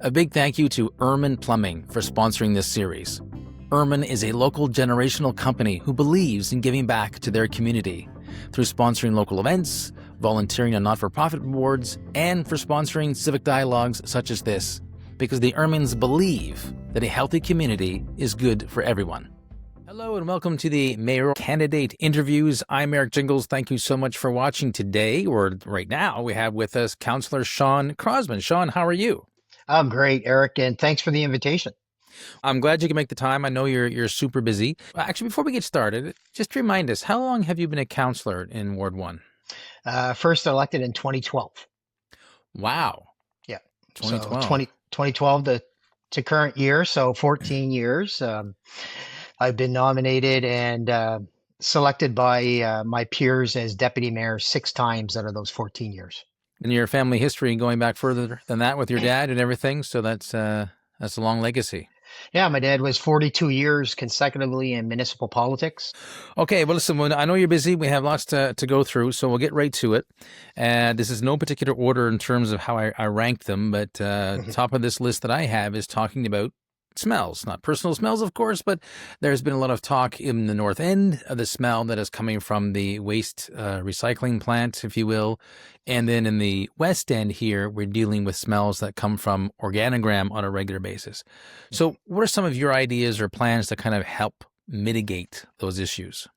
A big thank you to Erman Plumbing for sponsoring this series. Erman is a local generational company who believes in giving back to their community through sponsoring local events, volunteering on not-for-profit boards, and for sponsoring civic dialogues such as this, because the Ermans believe that a healthy community is good for everyone. Hello and welcome to the mayoral candidate interviews. I'm Eric Jingles. Thank you so much for watching today, or right now. We have with us Councillor Shawn Crossman. Shawn, how are you? I'm great, Eric, and thanks for the invitation. I'm glad you can make the time. I know you're super busy. Actually, before we get started, just remind us, how long have you been a councillor in Ward 1? First elected in 2012. Wow. Yeah. 2012. So 2012 to current year, so 14 years. I've been nominated and selected by my peers as deputy mayor 6 times out of those 14 years. And your family history going back further than that with your dad and everything, so that's a long legacy. Yeah, my dad was 42 years consecutively in municipal politics. Okay, well, listen, I know you're busy. We have lots to go through, so we'll get right to it. This is no particular order in terms of how I ranked them, but top of this list that I have is talking about smells, not personal smells, of course, but there's been a lot of talk in the north end of the smell that is coming from the waste recycling plant, if you will. And then in the west end here, we're dealing with smells that come from Organigram on a regular basis. So what are some of your ideas or plans to kind of help mitigate those issues?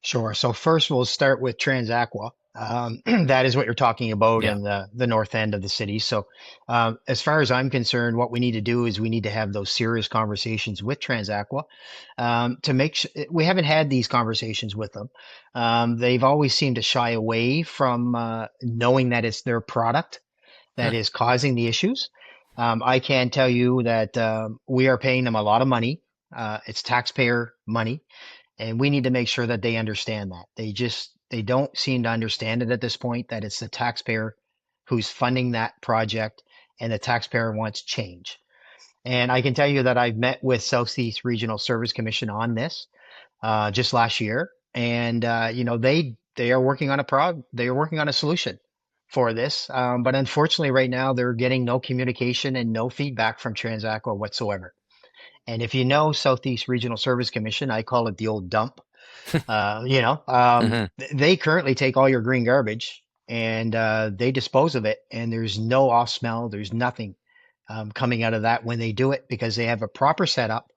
Sure. So first we'll start with TransAqua. That is what you're talking about Yeah. in the north end of the city. So as far as I'm concerned, what we need to do is we need to have those serious conversations with TransAqua to make sure we haven't had these conversations with them. They've always seemed to shy away from knowing that it's their product that is causing the issues. I can tell you that we are paying them a lot of money. It's taxpayer money. And we need to make sure that they understand that. They don't seem to understand it at this point, that it's the taxpayer who's funding that project and the taxpayer wants change. And I can tell you that I've met with Southeast Regional Service Commission on this just last year. And, they are working on a solution for this. But unfortunately, right now, they're getting no communication and no feedback from TransAqua whatsoever. And if you know Southeast Regional Service Commission, I call it the old dump. They currently take all your green garbage and they dispose of it, and there's no off smell. There's nothing coming out of that when they do it because they have a proper setup.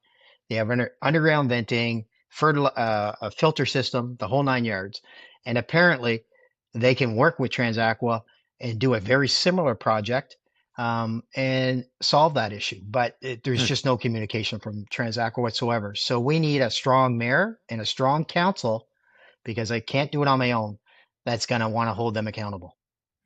They have underground venting, a filter system, the whole 9 yards. And apparently they can work with TransAqua and do a very similar project and solve that issue. But there's just no communication from TransAqua whatsoever. So we need a strong mayor and a strong council, because I can't do it on my own, that's going to want to hold them accountable.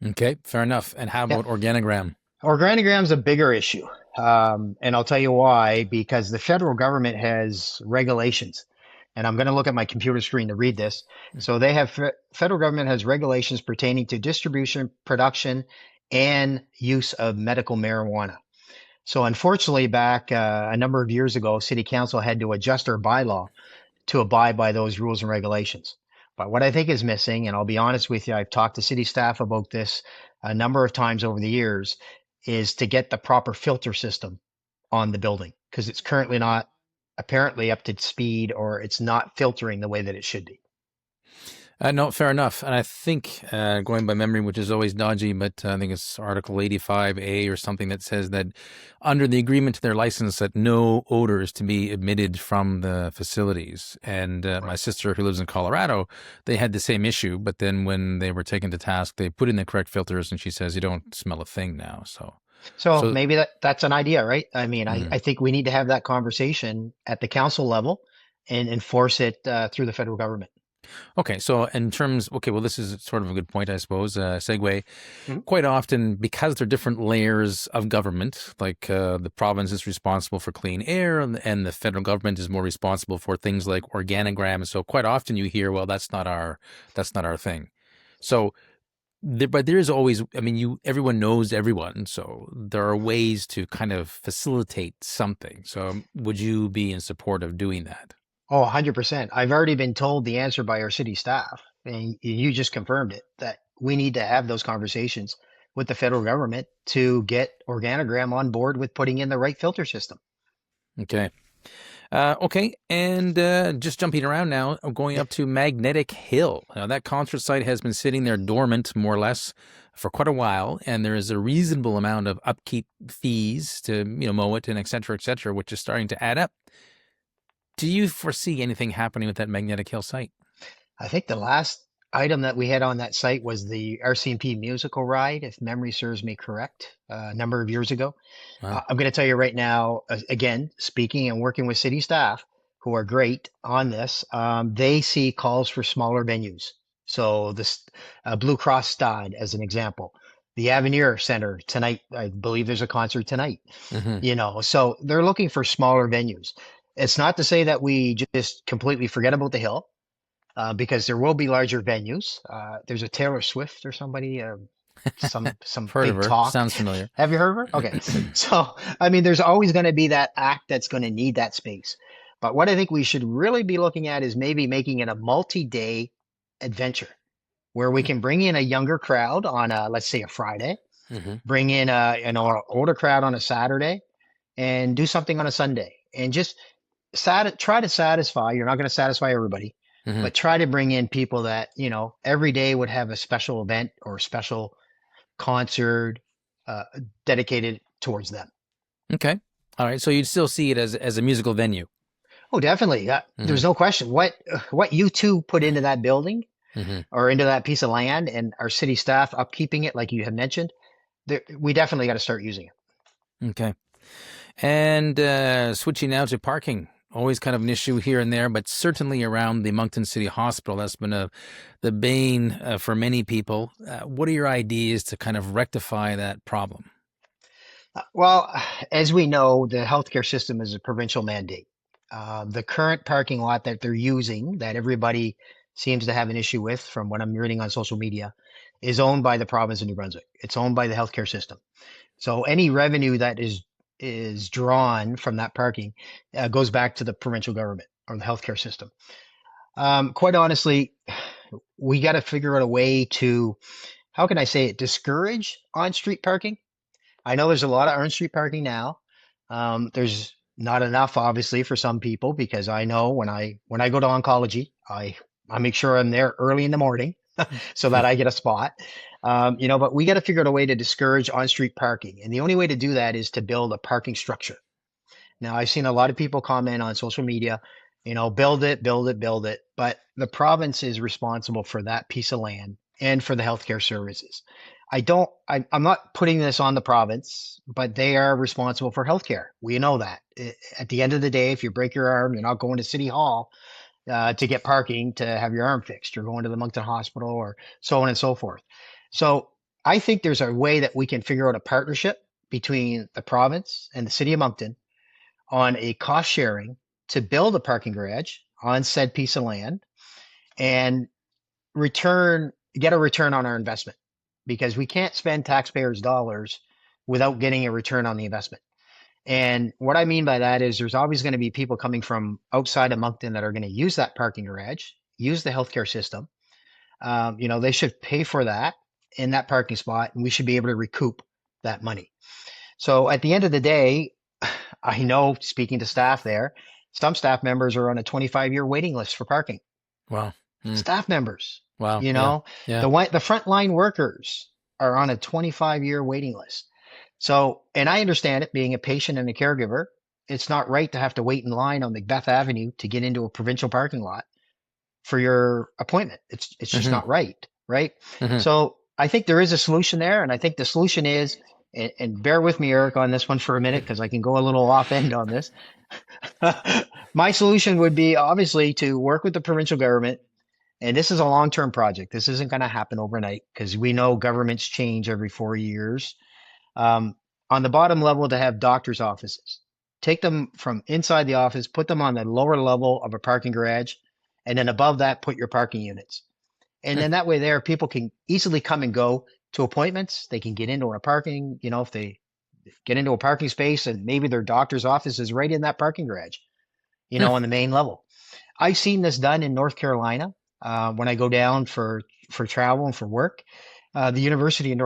Okay, fair enough. And how about Organigram? Organigram's a bigger issue. And I'll tell you why, because the federal government has regulations. And I'm going to look at my computer screen to read this. So they have, federal government has regulations pertaining to distribution, production, and use of medical marijuana. So unfortunately, back a number of years ago, City Council had to adjust our bylaw to abide by those rules and regulations. But what I think is missing, and I'll be honest with you, I've talked to city staff about this a number of times over the years, is to get the proper filter system on the building, because it's currently not apparently up to speed, or it's not filtering the way that it should be. No, fair enough. And I think, going by memory, which is always dodgy, but I think it's Article 85A or something that says that under the agreement to their license that no odor is to be emitted from the facilities. And my sister, who lives in Colorado, they had the same issue. But then when they were taken to task, they put in the correct filters, and she says, you don't smell a thing now. So maybe that's an idea, right? I mean, I think we need to have that conversation at the council level and enforce it through the federal government. Okay, so in terms, well, this is sort of a good point, I suppose, segue. Quite often, because there are different layers of government, like the province is responsible for clean air and the federal government is more responsible for things like Organigram. So quite often you hear, well, that's not our thing. So, but there is always, everyone knows everyone. So there are ways to kind of facilitate something. So would you be in support of doing that? Oh, 100%. I've already been told the answer by our city staff, and you just confirmed it, that we need to have those conversations with the federal government to get Organigram on board with putting in the right filter system. Okay. Okay, and just jumping around now, I'm going Yep. up to Magnetic Hill. Now, that concert site has been sitting there dormant, more or less, for quite a while, and there is a reasonable amount of upkeep fees to mow it and et cetera, which is starting to add up. Do you foresee anything happening with that Magnetic Hill site? I think the last item that we had on that site was the RCMP musical ride, if memory serves me correct, a number of years ago. Wow. I'm going to tell you right now, again, speaking and working with city staff who are great on this, they see calls for smaller venues. So this Blue Cross Stad, as an example, the Avenir Center tonight, I believe there's a concert tonight, Hmm. so they're looking for smaller venues. It's not to say that we just completely forget about the hill, because there will be larger venues. There's a Taylor Swift or somebody, some Heard of big her. talk. Sounds familiar. Have you heard of her? Okay, so I mean, there's always going to be that act that's going to need that space. But what I think we should really be looking at is maybe making it a multi-day adventure where we can bring in a younger crowd on a, let's say, a Friday, Hmm. bring in an older crowd on a Saturday, and do something on a Sunday, and just try to satisfy. You're not going to satisfy everybody, Hmm. but try to bring in people that every day would have a special event or a special concert uh, dedicated towards them. Okay. All right. So you'd still see it as a musical venue. Oh, definitely. Hmm. There's no question. What you two put into that building Hmm. or into that piece of land, and our city staff upkeeping it, like you have mentioned, we definitely got to start using it. Okay. And switching now to parking, always kind of an issue here and there, but certainly around the Moncton City Hospital, that's been the bane for many people. What are your ideas to kind of rectify that problem? Well, as we know, the healthcare system is a provincial mandate. The current parking lot that they're using, that everybody seems to have an issue with, from what I'm reading on social media, is owned by the province of New Brunswick. It's owned by the healthcare system. So any revenue that is drawn from that parking goes back to the provincial government or the healthcare system. Quite honestly, we got to figure out a way to, how can I say it, discourage on-street parking. I know there's a lot of on-street parking now. There's not enough, obviously, for some people, because I know when I go to oncology, I make sure I'm there early in the morning so that I get a spot. But we got to figure out a way to discourage on-street parking, and the only way to do that is to build a parking structure. Now, I've seen a lot of people comment on social media, build it, build it, build it. But the province is responsible for that piece of land and for the healthcare services. I'm not putting this on the province, but they are responsible for healthcare. We know that. At the end of the day, if you break your arm, you're not going to City Hall to get parking to have your arm fixed. You're going to the Moncton Hospital or so on and so forth. So I think there's a way that we can figure out a partnership between the province and the city of Moncton on a cost sharing to build a parking garage on said piece of land and get a return on our investment, because we can't spend taxpayers' dollars without getting a return on the investment. And what I mean by that is there's always going to be people coming from outside of Moncton that are going to use that parking garage, use the healthcare system. They should pay for that in that parking spot, and we should be able to recoup that money. So at the end of the day, I know, speaking to staff there, some staff members are on a 25-year waiting list for parking. Wow. Mm. Staff members, Wow. you Yeah. know, Yeah. the frontline workers are on a 25-year waiting list. So, and I understand it, being a patient and a caregiver, it's not right to have to wait in line on Macbeth Avenue to get into a provincial parking lot for your appointment. It's just Hmm. not right, right? Hmm. So I think there is a solution there, and I think the solution is, and bear with me, Eric, on this one for a minute, because I can go a little off end on this. My solution would be obviously to work with the provincial government, and this is a long-term project. This isn't going to happen overnight, because we know governments change every 4 years. Um, on the bottom level, to have doctors' offices, take them from inside the office, put them on the lower level of a parking garage, and then above that, put your parking units. And then that way, there people can easily come and go to appointments. They can get into a parking, if they get into a parking space, and maybe their doctor's office is right in that parking garage, on the main level. I've seen this done in North Carolina when I go down for travel and for work. The University of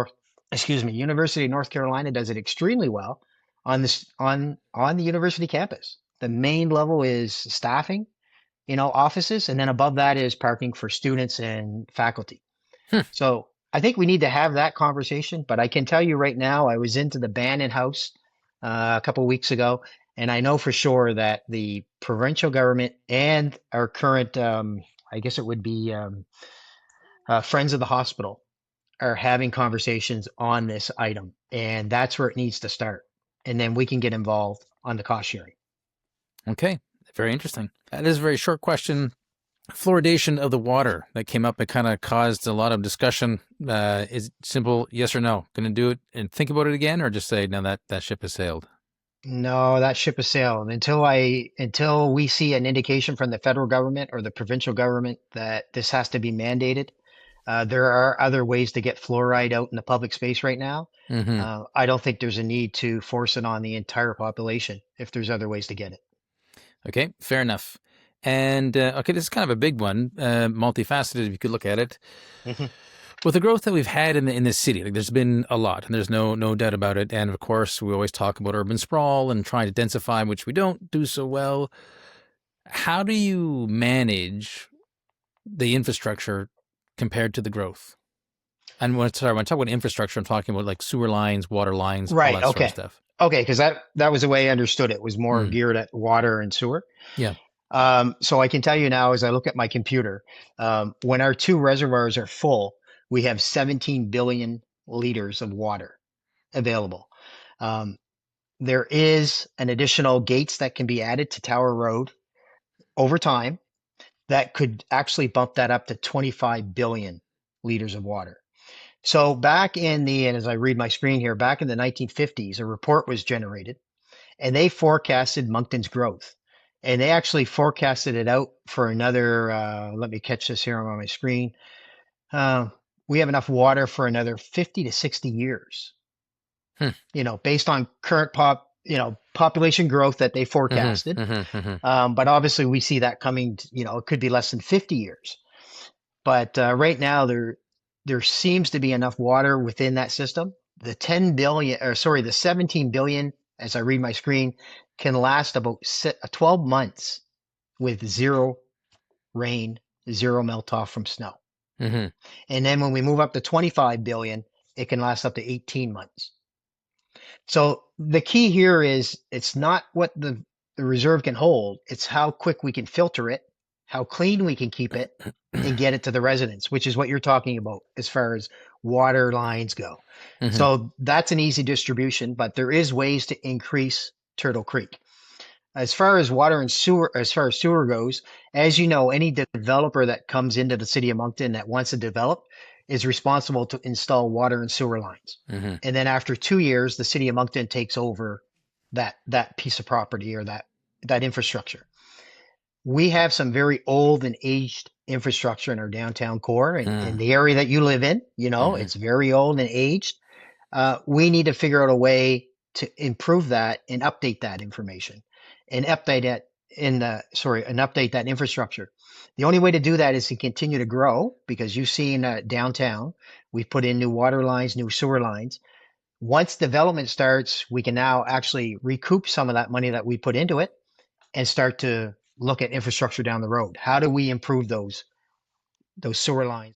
excuse me, University of North Carolina does it extremely well on this on the university campus. The main level is staffing, offices, and then above that is parking for students and faculty. Hmm. So I think we need to have that conversation. But I can tell you right now, I was into the Bannon House a couple of weeks ago, and I know for sure that the provincial government and our current, I guess it would be Friends of the Hospital, are having conversations on this item, and that's where it needs to start. And then we can get involved on the cost sharing. Okay, very interesting. This is a very short question. Fluoridation of the water that came up, it kind of caused a lot of discussion. Is it simple yes or no? Going to do it and think about it again, or just say no, that ship has sailed? No, that ship has sailed until we see an indication from the federal government or the provincial government that this has to be mandated. There are other ways to get fluoride out in the public space right now. Mm-hmm. I don't think there's a need to force it on the entire population if there's other ways to get it. Okay, fair enough. And okay, this is kind of a big one, multifaceted if you could look at it. Mhm. With the growth that we've had in the city, like there's been a lot, and there's no doubt about it. And of course, we always talk about urban sprawl and trying to densify, which we don't do so well. How do you manage the infrastructure compared to the growth? And when I talk about infrastructure, I'm talking about like sewer lines, water lines, all Right. that sort of Okay. stuff. Okay. Because that was the way I understood it. It was more Mm, geared at water and sewer. yeah. So I can tell you now, as I look at my computer, when our two reservoirs are full, we have 17 billion liters of water available. Um, there is an additional gates that can be added to Tower Road over time that could actually bump that up to 25 billion liters of water. So and as I read my screen here, back in the 1950s, a report was generated and they forecasted Moncton's growth. And they actually forecasted it out for another, let me catch this here on my screen. Uh, we have enough water for another 50 to 60 years, Hmm. based on current population growth that they Mm-hmm, forecasted. mm-hmm, mm-hmm. But obviously we see that coming, it could be less than 50 years. But right now there seems to be enough water within that system. The 10 billion, or sorry, the 17 billion, as I read my screen, can last about 12 months with zero rain, zero melt off from snow. Mm-hmm. And then when we move up to 25 billion, it can last up to 18 months. So the key here is it's not what the reserve can hold, it's how quick we can filter it, how clean we can keep it, and get it to the residents, which is what you're talking about as far as water lines go. Mm-hmm. So that's an easy distribution, but there is ways to increase Turtle Creek. As far as water and sewer, as far as sewer goes, as you know, any developer that comes into the city of Moncton that wants to develop is responsible to install water and sewer lines. Mm-hmm. And then after 2 years, the city of Moncton takes over that piece of property or that infrastructure. We have some very old and aged infrastructure in our downtown core and in the area that you live in, Mm-hmm. it's very old and aged. We need to figure out a way to improve that and update that information and update it and update that infrastructure. The only way to do that is to continue to grow because you've seen downtown, we've put in new water lines, new sewer lines. Once development starts, we can now actually recoup some of that money that we put into it and start to look at infrastructure down the road. How do we improve those sewer lines?